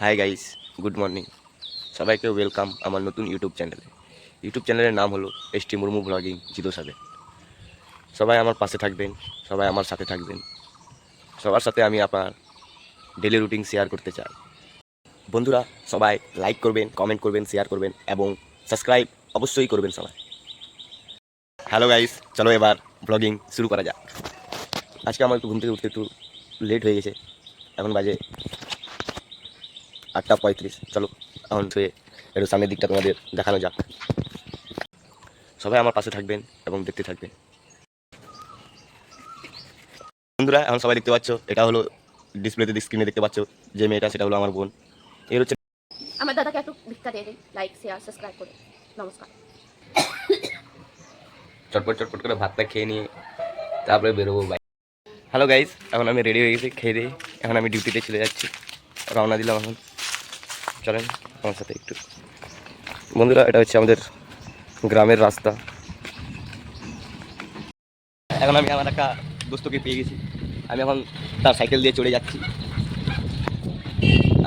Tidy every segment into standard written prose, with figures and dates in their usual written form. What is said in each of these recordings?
Hi guys, good morning. সবাইকে welcome আমার নতুন ইউটিউব চ্যানেলে। ইউটিউব চ্যানেলের নাম হলো এসটি মুর্মু ব্লগিং 07। সবাই আমার পাশে থাকবেন, সবাই আমার সাথে থাকবেন। সবার সাথে আমি আপনার ডেলি রুটিন শেয়ার করতে চাই। বন্ধুরা সবাই লাইক করবেন, কমেন্ট করবেন, শেয়ার করবেন এবং সাবস্ক্রাইব অবশ্যই করবেন সবাই। হ্যালো গাইস, চলো এবার ব্লগিং শুরু করা যাক। আজকে আমার একটু ঘুম থেকে উঠতে একটু লেট হয়ে গেছে। এখন বাজে 8:35। চলো এখন শুয়ে একটু সামনের দিকটা তোমাদের দেখানো যাক। সবাই আমার পাশে থাকবেন এবং দেখতে থাকবেন। বন্ধুরা এখন সবাই দেখতে পাচ্ছ, এটা হলো ডিসপ্লেতে স্ক্রিনে দেখতে পাচ্ছ যে মেয়েটা, সেটা হলো আমার বোন। এর হচ্ছে আমার দাদাকে একটু ভিক্ষা দিয়ে দিন, লাইক শেয়ার সাবস্ক্রাইব করে। নমস্কার। চটপট চটপট করে ভাতটা খেয়ে নিয়ে তারপরে বেরোবো ভাই। হ্যালো গাইস, এখন আমি রেডি হয়ে গেছি, খেয়ে দিয়ে এখন আমি ডিউটিতে চলে যাচ্ছি। রওনা দিলাম এখন। চলেন আমার সাথে একটু। বন্ধুরা এটা হচ্ছে আমাদের গ্রামের রাস্তা। এখন আমি আমার একটা দোস্তকে পেয়ে গেছি। আমি এখন তার সাইকেল দিয়ে চলে যাচ্ছি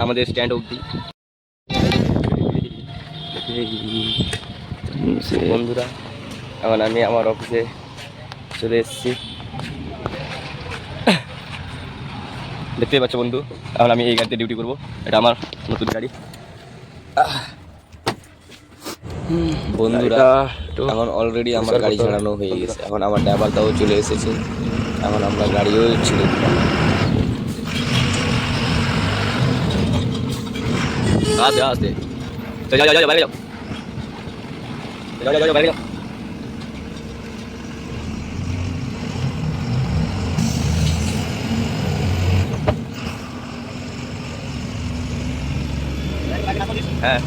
আমাদের স্ট্যান্ড অবধি। বন্ধুরা এখন আমি আমার অফিসে চলে এসেছি। দেখতেই পাচ্ছ বন্ধু, এখন আমি এই গাড়িতে ডিউটি করবো। এটা আমার নতুন গাড়ি। বন্ধুরা এখন অলরেডি আমার গাড়ি ছাড়ানো হয়ে গেছে। এখন আমার ড্রাইভারটাও চলে এসেছে। এখন আমরা গাড়িও ছেড়ে দিলাম। আস্তে আস্তে যাও যাও যাও বাইরে যাও, যাও যাও যাও বাইরে যাও। হ্যাঁ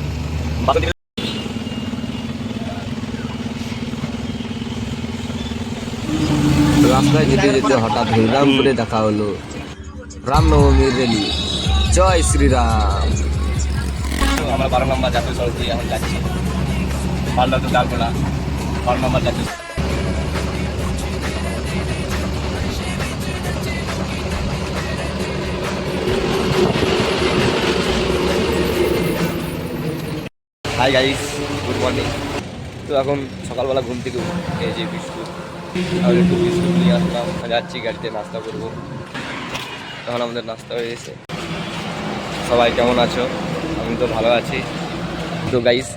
রাস্তায় যেতে যেতে হঠাৎ হরিরামপুরে দেখা হলো রামনবমীর রেলি। জয় শ্রীরাম। আমরা 12 নম্বর জাতীয় সড়ক দিয়ে এখন যাচ্ছি মালদা টু লালগোলা। 12 নম্বর জাতীয়। Hi guys, good morning. তো এখন সকালবেলা ঘুম থেকে এই যে বিস্কুট আর একটু বিস্কুট নিয়ে আসলাম, যাচ্ছি গাড়িতে নাস্তা করবো। তখন আমাদের নাস্তা হয়ে গেছে। সবাই কেমন আছো? আমি তো ভালো আছি। তো গাইস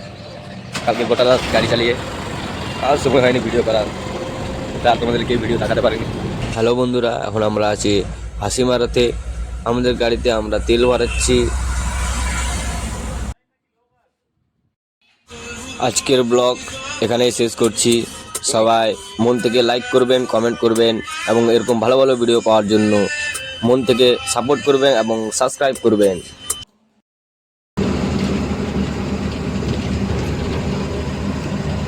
কালকে গোটা রাত গাড়ি চালিয়ে আর সময় হয়নি ভিডিও করার, তার তোমাদেরকে ভিডিও দেখাতে পারিনি। হ্যালো বন্ধুরা, এখন আমরা আছি হাসিমারাতে। আমাদের গাড়িতে আমরা তেল ভরাচ্ছি। আজকের ব্লগ এখানেই শেষ করছি। সবাই মন থেকে লাইক করবেন, কমেন্ট করবেন এবং এরকম ভালো ভালো ভিডিও পাওয়ার জন্য মন থেকে সাপোর্ট করবেন এবং সাবস্ক্রাইব করবেন।